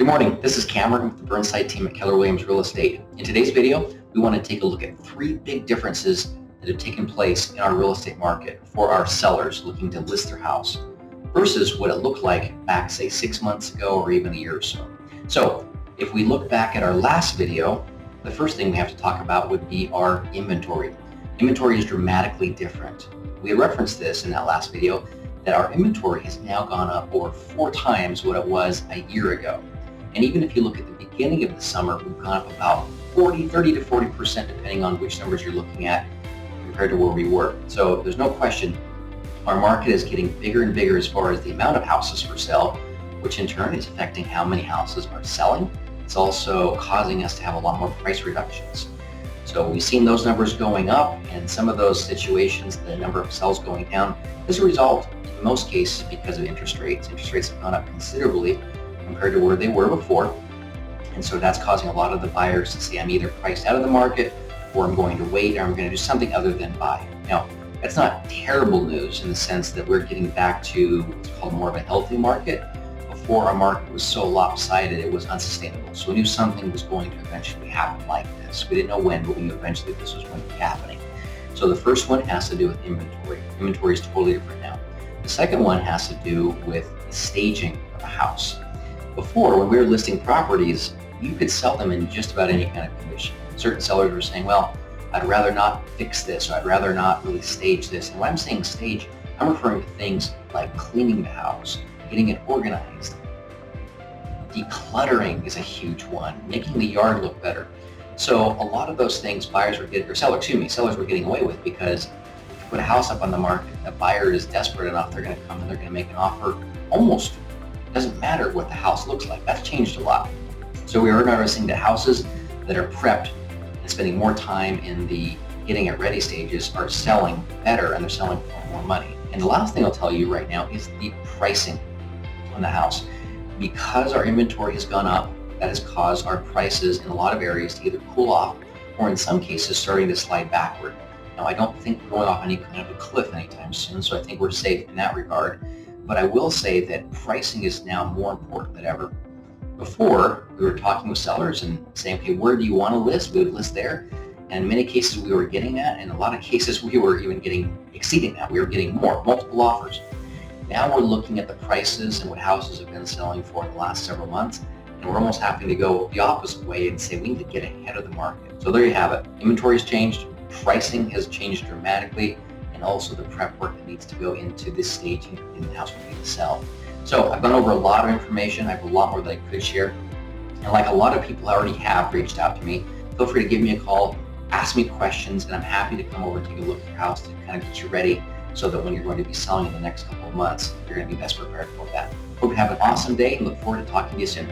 Good morning, this is Cameron with the Burnside Team at Keller Real Estate. In today's video, we want to take a look at three big differences that have taken place in our real estate market for our sellers looking to list their house versus what it looked like back, say, 6 months ago or even a year or so. So if we look back at our last video, the first thing we have to talk about would be our inventory. Inventory is dramatically different. We referenced this in that last video, that our inventory has now gone up over 4 times what it was a year ago. And even if you look at the beginning of the summer, we've gone up about 30 to 40%, depending on which numbers you're looking at compared to where we were. So there's no question our market is getting bigger and bigger as far as the amount of houses for sale, which in turn is affecting how many houses are selling. It's also causing us to have a lot more price reductions. So we've seen those numbers going up, and some of those situations, the number of sales going down as a result, in most cases, because of interest rates. Interest rates have gone up considerably compared to where they were before. And so that's causing a lot of the buyers to say, I'm either priced out of the market, or I'm going to wait, or I'm going to do something other than buy. Now, that's not terrible news in the sense that we're getting back to what's called more of a healthy market. Before, our market was so lopsided, it was unsustainable. So we knew something was going to eventually happen like this. We didn't know when, but we knew eventually this was going to be happening. So the first one has to do with inventory. Inventory is totally different now. The second one has to do with the staging of a house. Before, when we were listing properties, you could sell them in just about any kind of condition. Certain sellers were saying, well, I'd rather not fix this, or I'd rather not really stage this. And when I'm saying stage, I'm referring to things like cleaning the house, getting it organized. Decluttering is a huge one, making the yard look better. So a lot of those things sellers were getting away with, because if you put a house up on the market, a buyer is desperate enough, they're going to come and they're going to make an offer. Almost doesn't matter what the house looks like. That's changed a lot. So we are noticing that houses that are prepped and spending more time in the getting it ready stages are selling better, and they're selling for more money. And the last thing I'll tell you right now is the pricing on the house. Because our inventory has gone up, that has caused our prices in a lot of areas to either cool off, or in some cases starting to slide backward. Now, I don't think we're going off any kind of a cliff anytime soon, so I think we're safe in that regard. But I will say that pricing is now more important than ever. Before, we were talking with sellers and saying, okay, where do you want to list? We would list there. And in many cases, we were getting that. And in a lot of cases, we were even exceeding that. We were getting multiple offers. Now we're looking at the prices and what houses have been selling for in the last several months. And we're almost having to go the opposite way and say we need to get ahead of the market. So there you have it. Inventory has changed. Pricing has changed dramatically. And also the prep work that needs to go into this staging in the house we need to sell. So I've gone over a lot of information. I have a lot more that I could share. And like a lot of people already have reached out to me, feel free to give me a call, ask me questions, and I'm happy to come over and take a look at your house to kind of get you ready so that when you're going to be selling in the next couple of months, you're going to be best prepared for that. Hope you have an awesome day and look forward to talking to you soon.